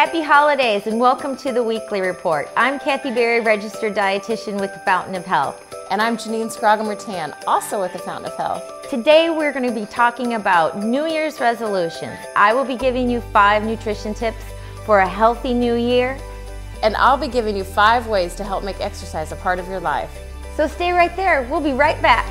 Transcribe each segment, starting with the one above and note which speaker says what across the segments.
Speaker 1: Happy holidays and welcome to the Weekly Report. I'm Kathy Berry, registered dietitian with the Fountain of Health.
Speaker 2: And I'm Janine Scroggum-Rattan, also with the Fountain of Health.
Speaker 1: Today we're going to be talking about New Year's resolutions. I will be giving you 5 nutrition tips for a healthy new year.
Speaker 2: And I'll be giving you 5 ways to help make exercise a part of your life.
Speaker 1: So stay right there. We'll be right back.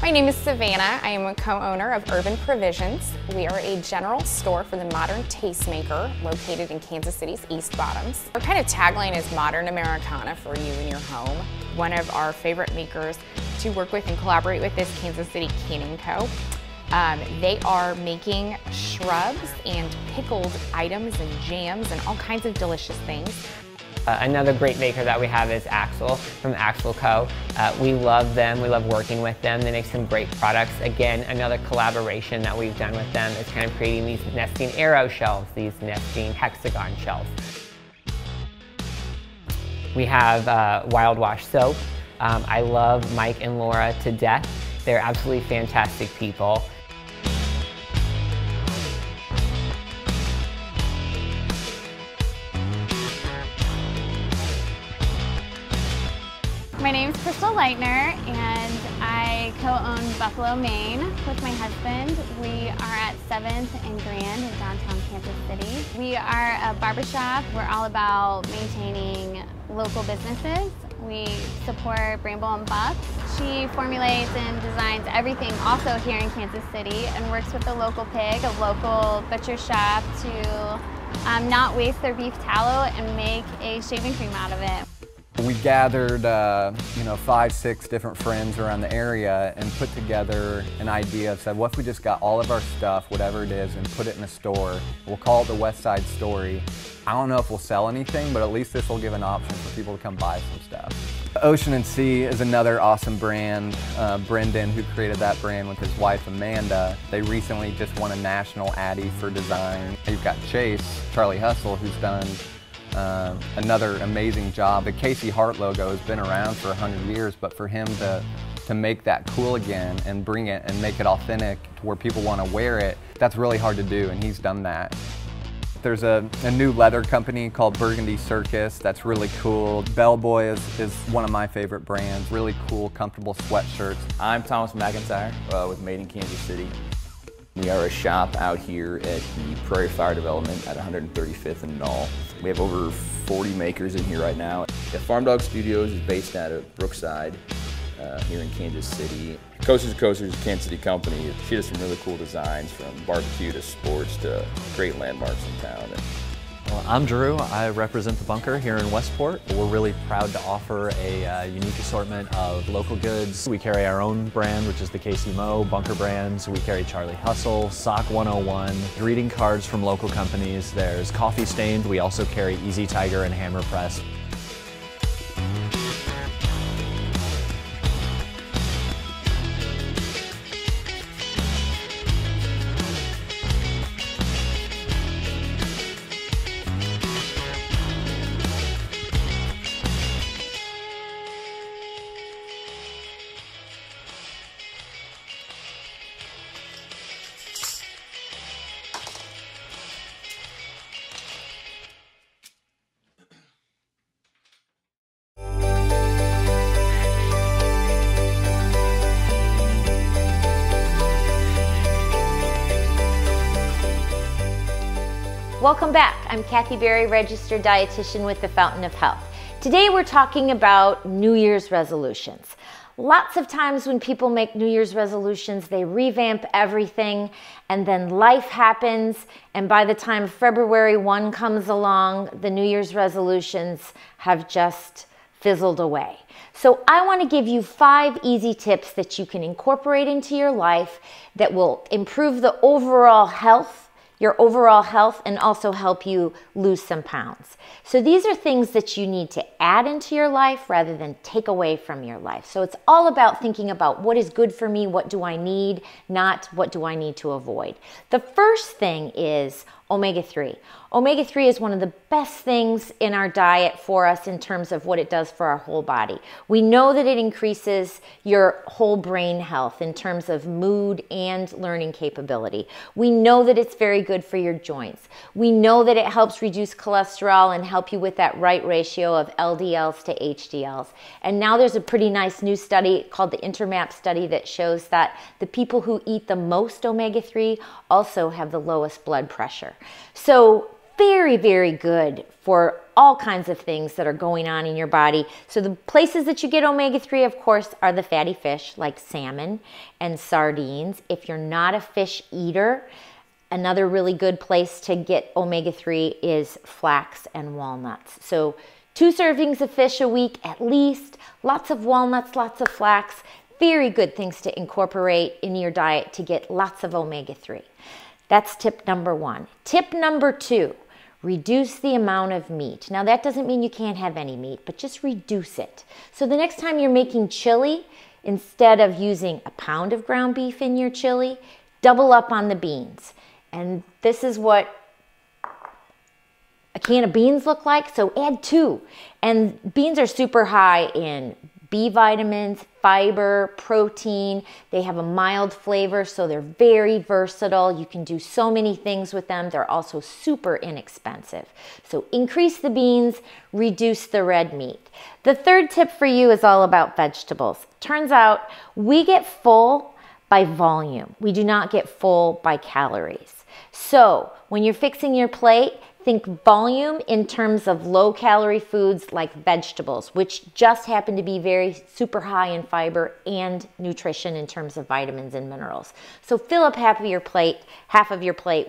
Speaker 3: My name is Savannah. I am a co-owner of Urban Provisions. We are a general store for the modern tastemaker located in Kansas City's East Bottoms. Our kind of tagline is modern Americana for you in your home. One of our favorite makers to work with and collaborate with is Kansas City Canning Co. They are making shrubs and pickled items and jams and all kinds of delicious things.
Speaker 4: Another great maker that we have is Axel from Axel Co. We love them, we love working with them. They make some great products. Again, another collaboration that we've done with them is kind of creating these nesting arrow shelves, these nesting hexagon shelves. We have Wild Wash soap. I love Mike and Laura to death. They're absolutely fantastic people.
Speaker 5: My name is Crystal Leitner and I co-own Buffalo, Maine with my husband. We are at 7th and Grand in downtown Kansas City. We are a barbershop. We're all about maintaining local businesses. We support Bramble & Buck. She formulates and designs everything also here in Kansas City and works with the local pig, a local butcher shop to not waste their beef tallow and make a shaving cream out of it.
Speaker 6: We gathered, 5, 6 different friends around the area and put together an idea of said, what if we just got all of our stuff, whatever it is, and put it in a store. We'll call it the West Side Story. I don't know if we'll sell anything, but at least this will give an option for people to come buy some stuff. Ocean & Sea is another awesome brand. Brendan, who created that brand with his wife Amanda, they recently just won a national Addy for design. You've got Chase, Charlie Hustle, who's done another amazing job. The Casey Hart logo has been around for 100 years, but for him to make that cool again and bring it and make it authentic to where people want to wear it, that's really hard to do, and he's done that. There's a new leather company called Burgundy Circus that's really cool. Bellboy is one of my favorite brands. Really cool, comfortable sweatshirts.
Speaker 7: I'm Thomas McIntyre with Made in Kansas City. We are a shop out here at the Prairie Fire Development at 135th and Knoll. We have over 40 makers in here right now. The Farm Dog Studios is based out of Brookside here in Kansas City. Coasters to Coasters is a Kansas City company. She does some really cool designs from barbecue to sports to great landmarks in town.
Speaker 8: Well, I'm Drew. I represent the Bunker here in Westport. We're really proud to offer a unique assortment of local goods. We carry our own brand, which is the kcmo Bunker brands. We carry Charlie Hustle, Sock 101, greeting cards from local companies. There's Coffee Stained. We also carry Easy Tiger and Hammer Press.
Speaker 1: Welcome back. I'm Kathy Berry, registered dietitian with the Fountain of Health. Today we're talking about New Year's resolutions. Lots of times when people make New Year's resolutions, they revamp everything and then life happens, and by the time February 1 comes along, the New Year's resolutions have just fizzled away. So I want to give you 5 easy tips that you can incorporate into your life that will improve the overall health your overall health and also help you lose some pounds. So these are things that you need to add into your life rather than take away from your life. So it's all about thinking about what is good for me, what do I need, not what do I need to avoid. The first thing is omega-3. Omega-3 is one of the best things in our diet for us in terms of what it does for our whole body. We know that it increases your whole brain health in terms of mood and learning capability. We know that it's very good for your joints. We know that it helps reduce cholesterol and help you with that right ratio of LDLs to HDLs. And now there's a pretty nice new study called the INTERMAP study that shows that the people who eat the most omega-3 also have the lowest blood pressure. So very, very good for all kinds of things that are going on in your body. So the places that you get omega-3, of course, are the fatty fish like salmon and sardines. If you're not a fish eater, another really good place to get omega-3 is flax and walnuts. So 2 servings of fish a week at least, lots of walnuts, lots of flax, very good things to incorporate in your diet to get lots of omega-3. That's tip number 1. Tip number 2, reduce the amount of meat. Now that doesn't mean you can't have any meat, but just reduce it. So the next time you're making chili, instead of using a pound of ground beef in your chili, double up on the beans. And this is what a can of beans look like, so add 2. And beans are super high in B vitamins, fiber, protein. They have a mild flavor, so they're very versatile. You can do so many things with them. They're also super inexpensive. So increase the beans, reduce the red meat. The third tip for you is all about vegetables. Turns out we get full by volume. We do not get full by calories. So when you're fixing your plate, think volume in terms of low-calorie foods like vegetables, which just happen to be very super high in fiber and nutrition in terms of vitamins and minerals. So fill up half of your plate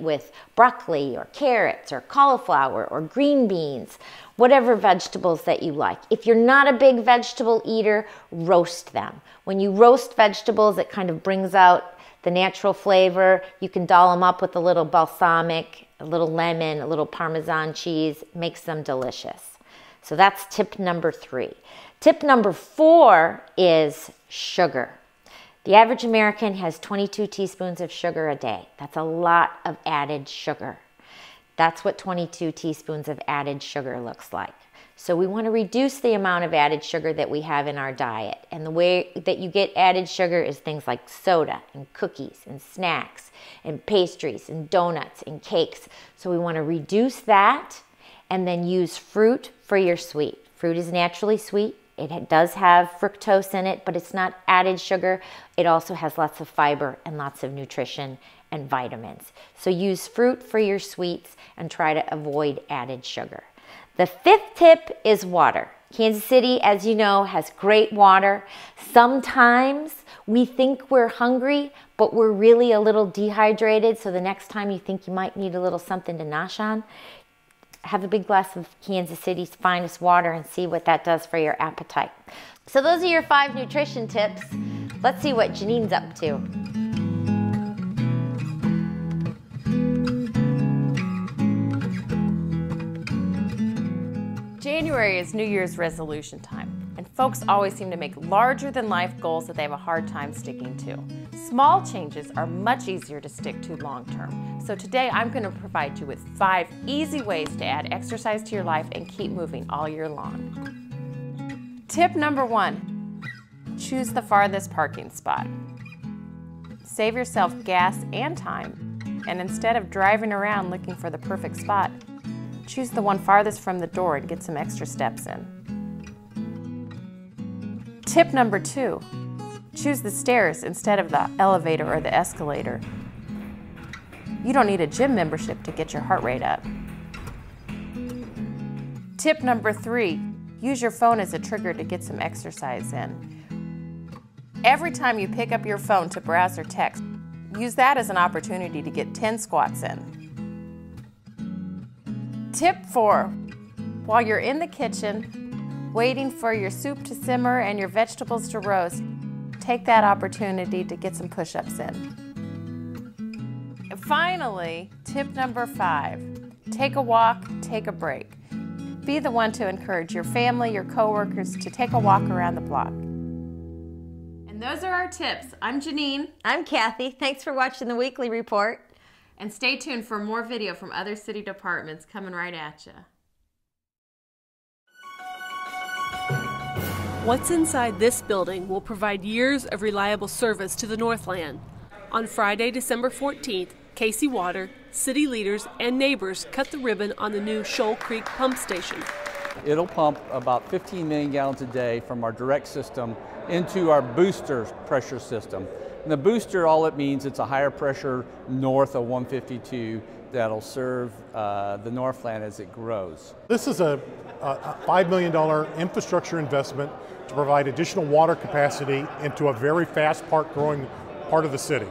Speaker 1: with broccoli or carrots or cauliflower or green beans, whatever vegetables that you like. If you're not a big vegetable eater, roast them. When you roast vegetables, it kind of brings out the natural flavor. You can doll them up with a little balsamic, a little lemon, a little Parmesan cheese, makes them delicious. So that's tip number 3. Tip number 4 is sugar. The average American has 22 teaspoons of sugar a day. That's a lot of added sugar. That's what 22 teaspoons of added sugar looks like. So we want to reduce the amount of added sugar that we have in our diet. And the way that you get added sugar is things like soda and cookies and snacks and pastries and donuts and cakes. So we want to reduce that and then use fruit for your sweet. Fruit is naturally sweet. It does have fructose in it, but it's not added sugar. It also has lots of fiber and lots of nutrition and vitamins. So use fruit for your sweets and try to avoid added sugar. The 5th tip is water. Kansas City, as you know, has great water. Sometimes we think we're hungry, but we're really a little dehydrated. So the next time you think you might need a little something to nosh on, have a big glass of Kansas City's finest water and see what that does for your appetite. So those are your 5 nutrition tips. Let's see what Janine's up to.
Speaker 2: January is New Year's resolution time, and folks always seem to make larger than life goals that they have a hard time sticking to. Small changes are much easier to stick to long term. So today I'm going to provide you with 5 easy ways to add exercise to your life and keep moving all year long. Tip number 1, choose the farthest parking spot. Save yourself gas and time, and instead of driving around looking for the perfect spot, choose the one farthest from the door and get some extra steps in. Tip number 2, choose the stairs instead of the elevator or the escalator. You don't need a gym membership to get your heart rate up. Tip number 3, use your phone as a trigger to get some exercise in. Every time you pick up your phone to browse or text, use that as an opportunity to get 10 squats in. Tip 4, while you're in the kitchen, waiting for your soup to simmer and your vegetables to roast, take that opportunity to get some push-ups in. finally, tip number 5, take a walk, take a break. Be the one to encourage your family, your coworkers to take a walk around the block. And those are our tips. I'm Janine.
Speaker 1: I'm Kathy. Thanks for watching the Weekly Report.
Speaker 2: And stay tuned for more video from other city departments coming right at you.
Speaker 9: What's inside this building will provide years of reliable service to the Northland. On Friday, December 14th, Casey Water, city leaders, and neighbors cut the ribbon on the new Shoal Creek pump station.
Speaker 10: It'll pump about 15 million gallons a day from our direct system into our booster pressure system. And the booster, all it means, it's a higher pressure north of 152 that'll serve the Northland as it grows.
Speaker 11: This is a $5 million infrastructure investment to provide additional water capacity into a very fast growing part of the city.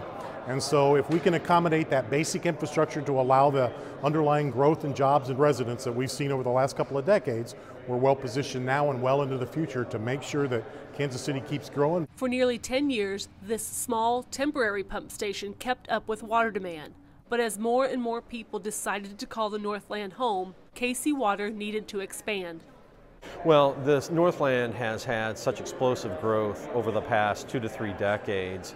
Speaker 11: And so if we can accommodate that basic infrastructure to allow the underlying growth in jobs and residents that we've seen over the last couple of decades, we're well positioned now and well into the future to make sure that Kansas City keeps growing.
Speaker 9: For nearly 10 years, this small, temporary pump station kept up with water demand. But as more and more people decided to call the Northland home, Casey Water needed to expand.
Speaker 12: Well, this Northland has had such explosive growth over the past 2 to 3 decades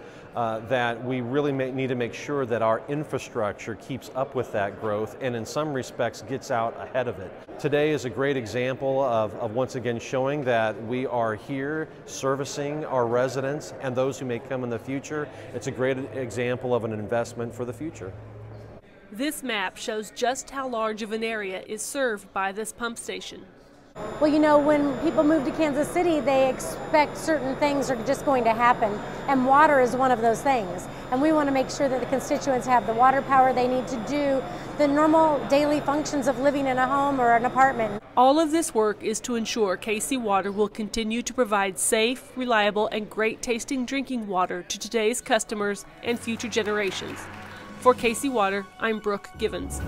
Speaker 12: that we really need to make sure that our infrastructure keeps up with that growth and in some respects gets out ahead of it. Today is a great example of once again showing that we are here servicing our residents and those who may come in the future. It's a great example of an investment for the future.
Speaker 9: This map shows just how large of an area is served by this pump station.
Speaker 13: Well, you know, when people move to Kansas City, they expect certain things are just going to happen, and water is one of those things. And we want to make sure that the constituents have the water power they need to do the normal daily functions of living in a home or an apartment.
Speaker 9: All of this work is to ensure Casey Water will continue to provide safe, reliable, and great-tasting drinking water to today's customers and future generations. For Casey Water, I'm Brooke Givens.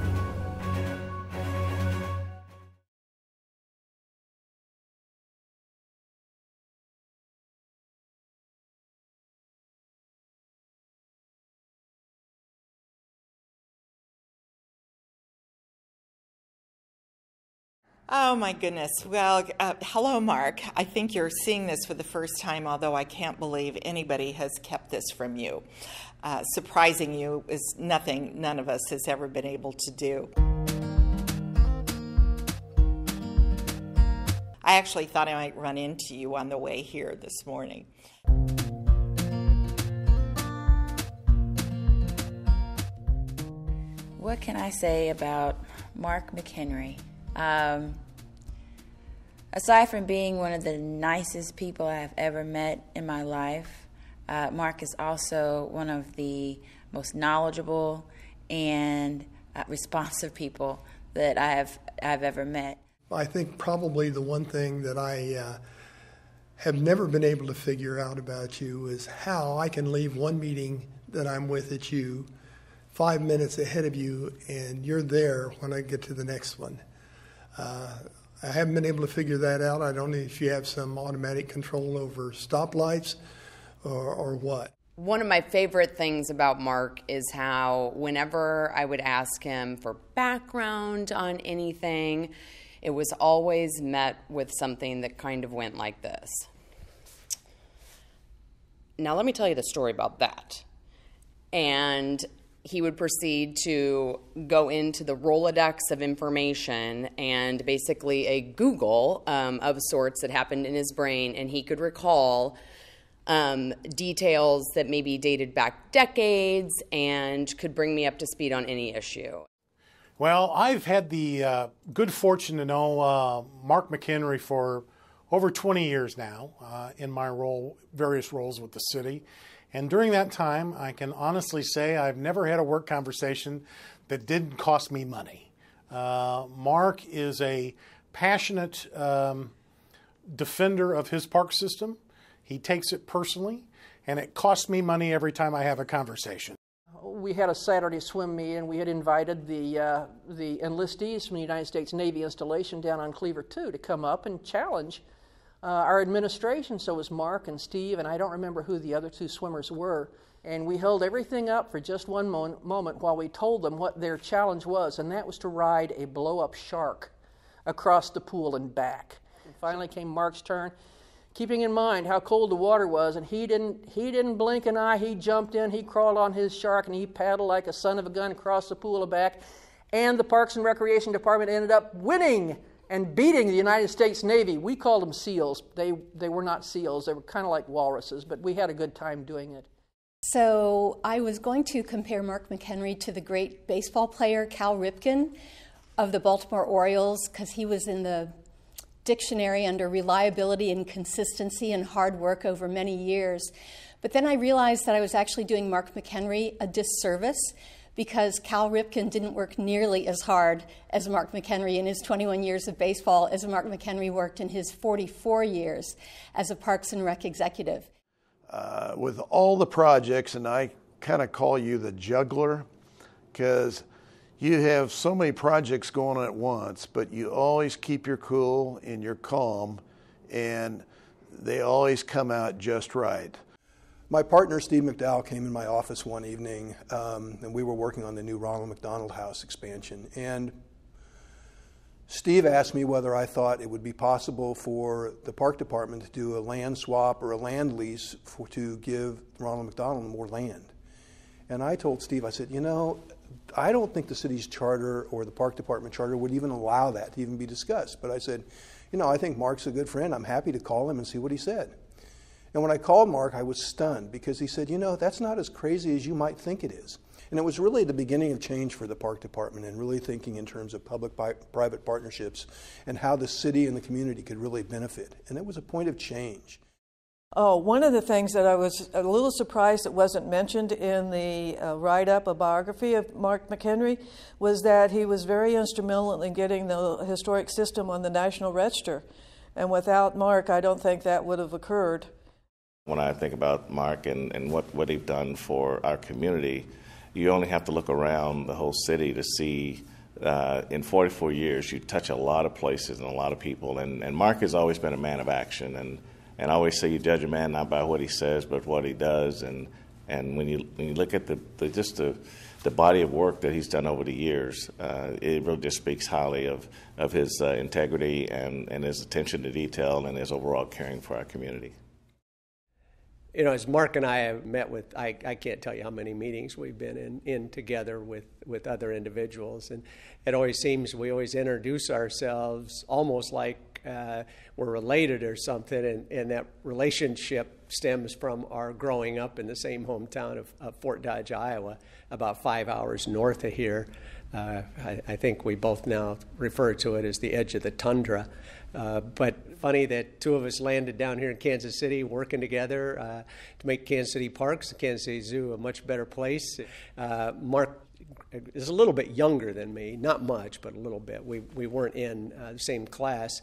Speaker 14: Oh my goodness. Well, hello, Mark. I think you're seeing this for the first time, although I can't believe anybody has kept this from you. Surprising you is nothing none of us has ever been able to do. I actually thought I might run into you on the way here this morning.
Speaker 15: What can I say about Mark McHenry? Aside from being one of the nicest people I have ever met in my life, Mark is also one of the most knowledgeable and responsive people that I've ever met.
Speaker 16: I think probably the one thing that I have never been able to figure out about you is how I can leave one meeting that I'm with at you 5 minutes ahead of you and you're there when I get to the next one. I haven't been able to figure that out. I don't know if you have some automatic control over stoplights or what.
Speaker 17: One of my favorite things about Mark is how whenever I would ask him for background on anything, it was always met with something that kind of went like this. Now let me tell you the story about that. And he would proceed to go into the Rolodex of information and basically a Google of sorts that happened in his brain, and he could recall details that maybe dated back decades and could bring me up to speed on any issue.
Speaker 11: Well, I've had the good fortune to know Mark McHenry for over 20 years now in my various roles with the city. And during that time, I can honestly say I've never had a work conversation that didn't cost me money. Mark is a passionate defender of his park system. He takes it personally, and it costs me money every time I have a conversation.
Speaker 18: We had a Saturday swim meet, and we had invited the enlistees from the United States Navy installation down on Cleaver 2 to come up and challenge our administration. So it was Mark and Steve, and I don't remember who the other two swimmers were. And we held everything up for just one moment while we told them what their challenge was, and that was to ride a blow-up shark across the pool and back. And finally came Mark's turn, keeping in mind how cold the water was, and he didn't blink an eye. He jumped in, he crawled on his shark, and he paddled like a son of a gun across the pool and back. And the Parks and Recreation Department ended up winning and beating the United States Navy. We called them SEALs. They were not SEALs. They were kind of like walruses, but we had a good time doing it.
Speaker 19: So I was going to compare Mark McHenry to the great baseball player Cal Ripken of the Baltimore Orioles, because he was in the dictionary under reliability and consistency and hard work over many years. But then I realized that I was actually doing Mark McHenry a disservice, because Cal Ripken didn't work nearly as hard as Mark McHenry in his 21 years of baseball as Mark McHenry worked in his 44 years as a Parks and Rec executive.
Speaker 20: With all the projects, and I kind of call you the juggler, because you have so many projects going on at once, but you always keep your cool and your calm, and they always come out just right.
Speaker 21: My partner, Steve McDowell, came in my office one evening, and we were working on the new Ronald McDonald House expansion. And Steve asked me whether I thought it would be possible for the park department to do a land swap or a land lease to give Ronald McDonald more land. And I told Steve, I said, you know, I don't think the city's charter or the park department charter would even allow that to even be discussed. But I said, you know, I think Mark's a good friend. I'm happy to call him and see what he said. And when I called Mark, I was stunned, because he said, you know, that's not as crazy as you might think it is. And it was really the beginning of change for the park department, and really thinking in terms of public-private partnerships and how the city and the community could really benefit. And it was a point of change.
Speaker 22: Oh, one of the things that I was a little surprised that wasn't mentioned in the write-up, a biography of Mark McHenry, was that he was very instrumental in getting the historic system on the National Register. And without Mark, I don't think that would have occurred.
Speaker 23: When I think about Mark and what he's done for our community, you only have to look around the whole city to see in 44 years you touch a lot of places and a lot of people. And Mark has always been a man of action. And I always say you judge a man not by what he says, but what he does. And when you look at the body of work that he's done over the years, it really just speaks highly of his integrity and his attention to detail and his overall caring for our community.
Speaker 24: You know, as Mark and I have met with, I can't tell you how many meetings we've been in together with other individuals. And it always seems we always introduce ourselves almost like we're related or something. And that relationship stems from our growing up in the same hometown of Fort Dodge, Iowa, about 5 hours north of here. I think we both now refer to it as the edge of the tundra. But funny that two of us landed down here in Kansas City working together to make Kansas City Parks, the Kansas City Zoo, a much better place. Mark is a little bit younger than me, not much, but a little bit. We weren't in the same class,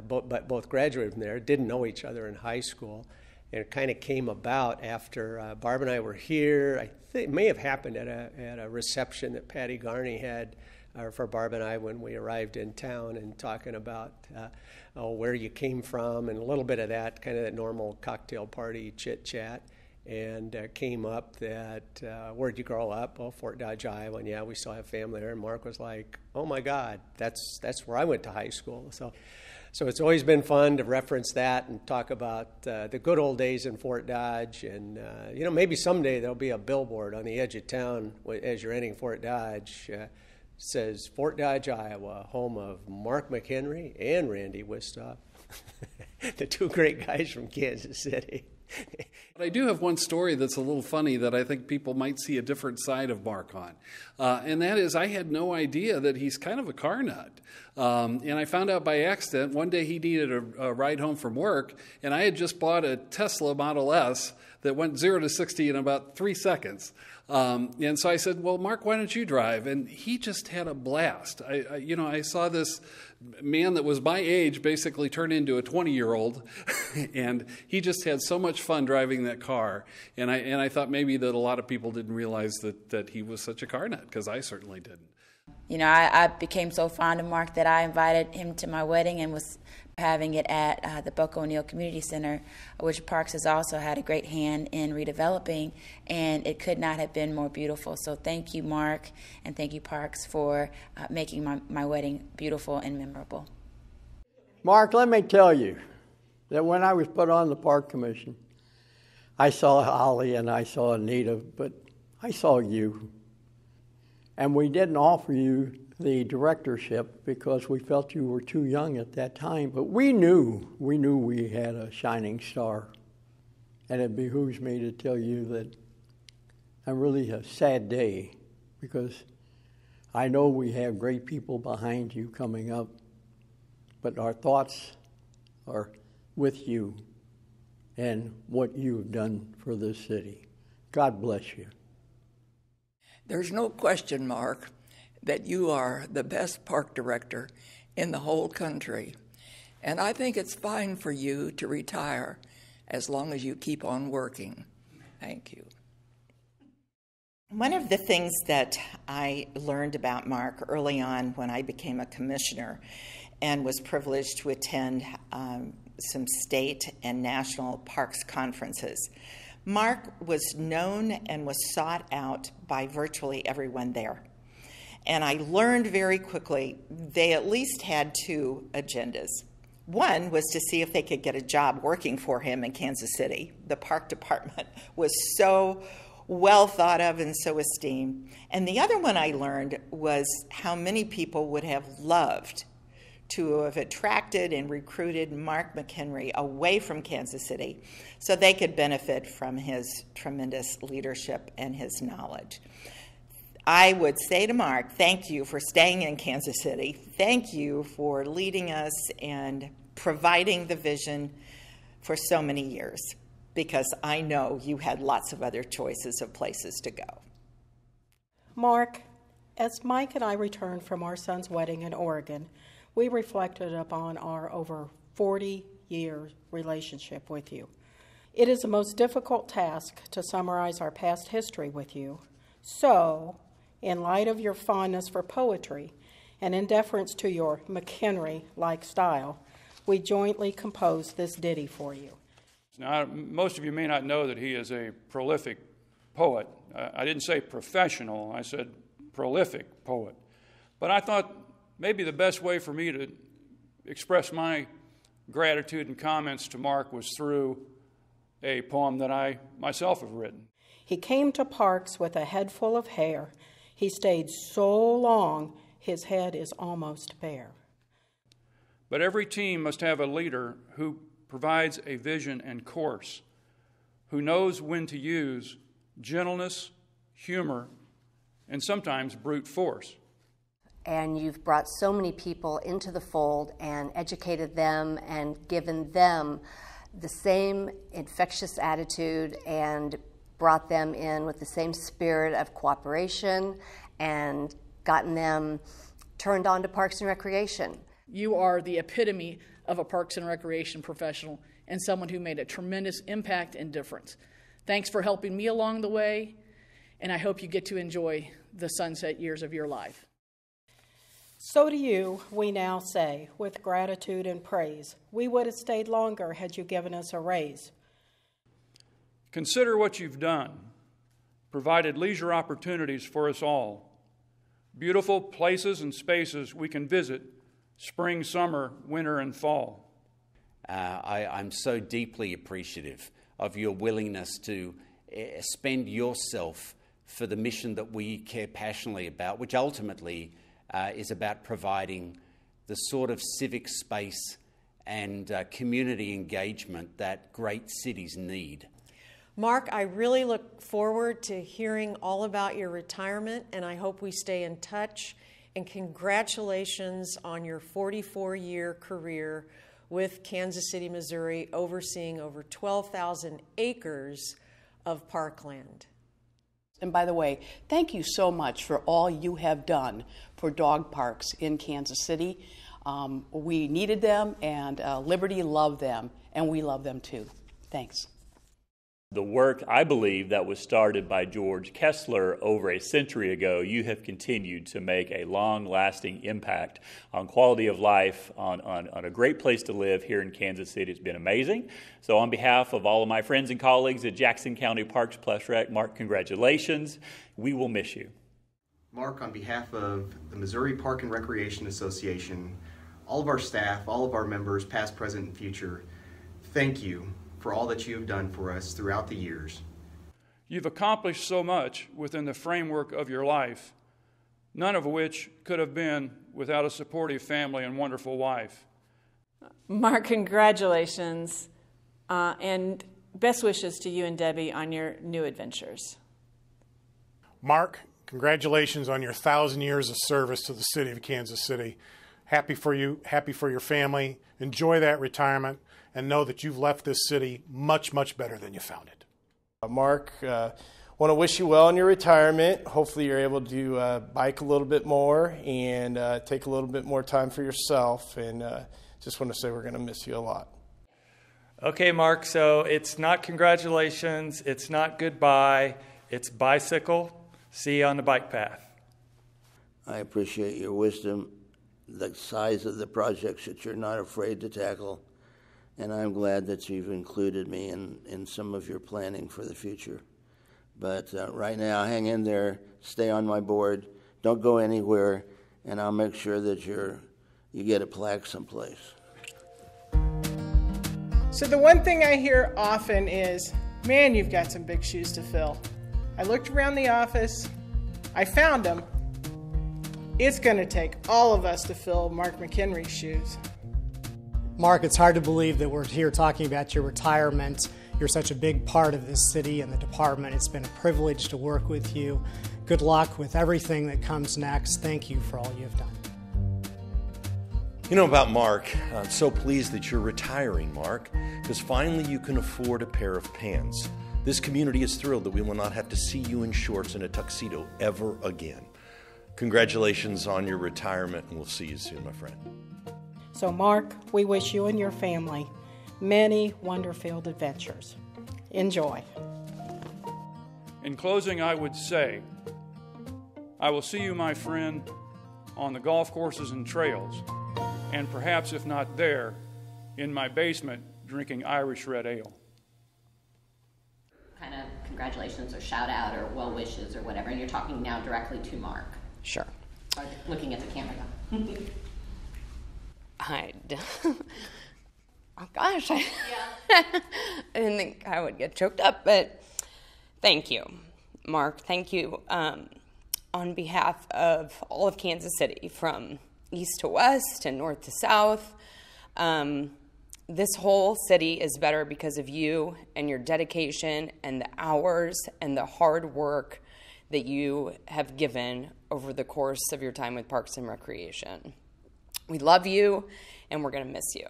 Speaker 24: but both graduated from there, didn't know each other in high school. And it kind of came about after Barb and I were here. I think it may have happened at a reception that Patty Garney had for Barb and I when we arrived in town, and talking about where you came from and a little bit of that, kind of that normal cocktail party chit-chat. And came up that, where'd you grow up? Well, Fort Dodge, Iowa. And yeah, we still have family there. And Mark was like, oh my God, that's where I went to high school. So it's always been fun to reference that and talk about the good old days in Fort Dodge. And, you know, maybe someday there'll be a billboard on the edge of town as you're entering Fort Dodge. Says Fort Dodge, Iowa, home of Mark McHenry and Randy Wistoff, the two great guys from Kansas City.
Speaker 25: But I do have one story that's a little funny that I think people might see a different side of Mark on. And that is, I had no idea that he's kind of a car nut. And I found out by accident. One day he needed a ride home from work, and I had just bought a Tesla Model S that went 0 to 60 in about 3 seconds. And so I said, well, Mark, why don't you drive? And he just had a blast. I saw this man that was my age basically turn into a 20-year-old, and he just had so much fun driving that car. And I thought maybe that a lot of people didn't realize that he was such a car nut, because I certainly didn't.
Speaker 15: I became so fond of Mark that I invited him to my wedding and was having it at the Buck O'Neill Community Center, which Parks has also had a great hand in redeveloping, and it could not have been more beautiful. So thank you, Mark, and thank you, Parks, for making my wedding beautiful and memorable.
Speaker 3: Mark, let me tell you that when I was put on the Park Commission, I saw Holly and I saw Anita, but I saw you. And we didn't offer you the directorship because we felt you were too young at that time, but we knew we had a shining star. And it behooves me to tell you that I'm really a sad day because I know we have great people behind you coming up, but our thoughts are with you and what you have done for this city. God bless you.
Speaker 4: There's no question, Mark, that you are the best park director in the whole country. And I think it's fine for you to retire as long as you keep on working. Thank you.
Speaker 14: One of the things that I learned about Mark early on when I became a commissioner and was privileged to attend some state and national parks conferences, Mark was known and was sought out by virtually everyone there. And I learned very quickly they at least had two agendas. One was to see if they could get a job working for him in Kansas City. The park department was so well thought of and so esteemed. And the other one I learned was how many people would have loved to have attracted and recruited Mark McHenry away from Kansas City so they could benefit from his tremendous leadership and his knowledge. I would say to Mark, thank you for staying in Kansas City. Thank you for leading us and providing the vision for so many years, because I know you had lots of other choices of places to go.
Speaker 5: Mark, as Mike and I returned from our son's wedding in Oregon, we reflected upon our over 40-year relationship with you. It is the most difficult task to summarize our past history with you. So, in light of your fondness for poetry and in deference to your McHenry-like style, we jointly composed this ditty for you.
Speaker 6: Now, most of you may not know that he is a prolific poet. I didn't say professional, I said prolific poet. But I thought maybe the best way for me to express my gratitude and comments to Mark was through a poem that I myself have written.
Speaker 5: He came to Parks with a head full of hair. He stayed so long, his head is almost bare.
Speaker 6: But every team must have a leader who provides a vision and course, who knows when to use gentleness, humor, and sometimes brute force.
Speaker 7: And you've brought so many people into the fold and educated them and given them the same infectious attitude and brought them in with the same spirit of cooperation and gotten them turned on to Parks and Recreation.
Speaker 26: You are the epitome of a Parks and Recreation professional and someone who made a tremendous impact and difference. Thanks for helping me along the way, and I hope you get to enjoy the sunset years of your life.
Speaker 5: So to you, we now say, with gratitude and praise, we would have stayed longer had you given us a raise.
Speaker 6: Consider what you've done, provided leisure opportunities for us all, beautiful places and spaces we can visit spring, summer, winter, and fall.
Speaker 27: I'm so deeply appreciative of your willingness to spend yourself for the mission that we care passionately about, which ultimately is about providing the sort of civic space and community engagement that great cities need.
Speaker 28: Mark, I really look forward to hearing all about your retirement, and I hope we stay in touch. And congratulations on your 44-year career with Kansas City, Missouri, overseeing over 12,000 acres of parkland.
Speaker 29: And by the way, thank you so much for all you have done for dog parks in Kansas City. We needed them, and Liberty loved them, and we love them too. Thanks.
Speaker 1: The work, I believe, that was started by George Kessler over a century ago, you have continued to make a long-lasting impact on quality of life, on a great place to live here in Kansas City. It's been amazing. So on behalf of all of my friends and colleagues at Jackson County Parks Plus Rec, Mark, congratulations. We will miss you.
Speaker 2: Mark, on behalf of the Missouri Park and Recreation Association, all of our staff, all of our members, past, present, and future, thank you for all that you have done for us throughout the years.
Speaker 6: You've accomplished so much within the framework of your life, none of which could have been without a supportive family and wonderful wife.
Speaker 8: Mark, congratulations, and best wishes to you and Debbie on your new adventures.
Speaker 11: Mark, congratulations on your 1,000 years of service to the city of Kansas City. Happy for you, happy for your family. Enjoy that retirement, and know that you've left this city much, much better than you found it.
Speaker 9: Mark, want to wish you well in your retirement. Hopefully you're able to bike a little bit more and take a little bit more time for yourself. And just want to say we're going to miss you a lot.
Speaker 10: Okay, Mark, so it's not congratulations, it's not goodbye, it's bicycle. See you on the bike path.
Speaker 12: I appreciate your wisdom, the size of the projects that you're not afraid to tackle. And I'm glad that you've included me in some of your planning for the future. But right now, hang in there, stay on my board, don't go anywhere, and I'll make sure that you get a plaque someplace.
Speaker 13: So the one thing I hear often is, man, you've got some big shoes to fill. I looked around the office, I found them. It's going to take all of us to fill Mark McHenry's shoes.
Speaker 16: Mark, it's hard to believe that we're here talking about your retirement. You're such a big part of this city and the department. It's been a privilege to work with you. Good luck with everything that comes next. Thank you for all you've done.
Speaker 17: You know about Mark, I'm so pleased that you're retiring, Mark, because finally you can afford a pair of pants. This community is thrilled that we will not have to see you in shorts and a tuxedo ever again. Congratulations on your retirement, and we'll see you soon, my friend.
Speaker 5: So, Mark, we wish you and your family many wonder-filled adventures. Enjoy.
Speaker 6: In closing, I would say, I will see you, my friend, on the golf courses and trails, and perhaps if not there, in my basement drinking Irish red ale.
Speaker 30: Kind of congratulations or shout out or well wishes or whatever, and you're talking now directly to Mark.
Speaker 31: Sure.
Speaker 30: Or looking at the camera.
Speaker 31: Oh gosh, I didn't think I would get choked up, but thank you, Mark. Thank you on behalf of all of Kansas City, from east to west and north to south. This whole city is better because of you and your dedication and the hours and the hard work that you have given over the course of your time with Parks and Recreation. We love you, and we're going to miss you.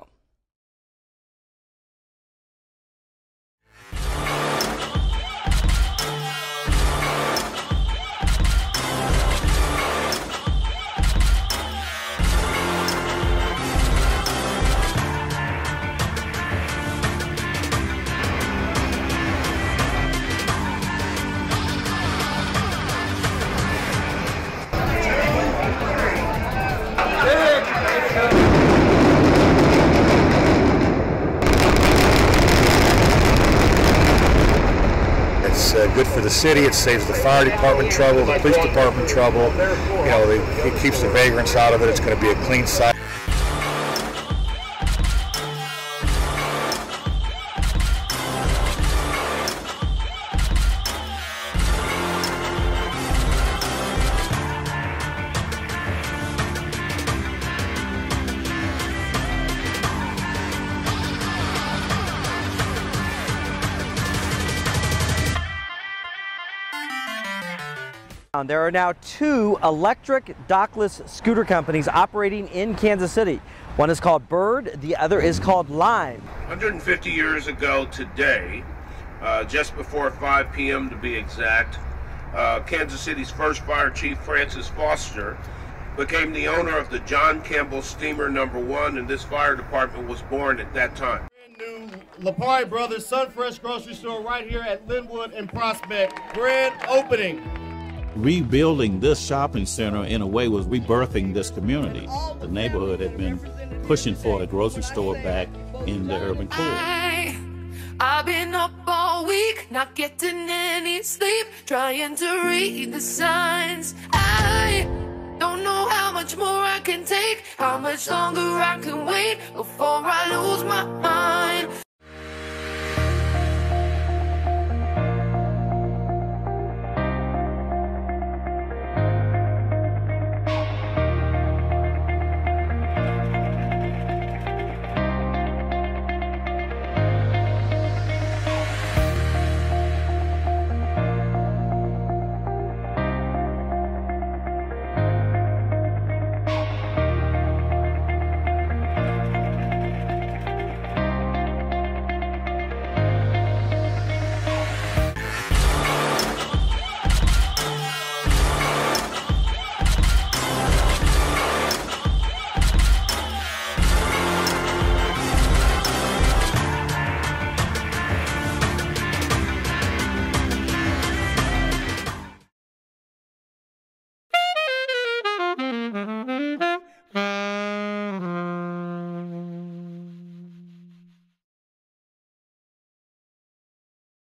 Speaker 32: It's good for the city. It saves the fire department trouble, the police department trouble. You know, it keeps the vagrants out of it. It's going to be a clean site.
Speaker 33: There are now 2 electric dockless scooter companies operating in Kansas City. One is called Bird, the other is called Lime.
Speaker 34: 150 years ago today, just before 5 p.m. to be exact, Kansas City's first fire chief, Francis Foster, became the owner of the John Campbell Steamer No. 1, and this fire department was born at that time. Brand new
Speaker 3: Lapari Brothers Sunfresh grocery store right here at Linwood and Prospect. Grand opening.
Speaker 4: Rebuilding this shopping center in a way was rebirthing this community. The neighborhood had been pushing for a grocery store back in the urban core.
Speaker 7: I've been up all week, not getting any sleep, trying to read the signs. I don't know how much more I can take, how much longer I can wait before I lose my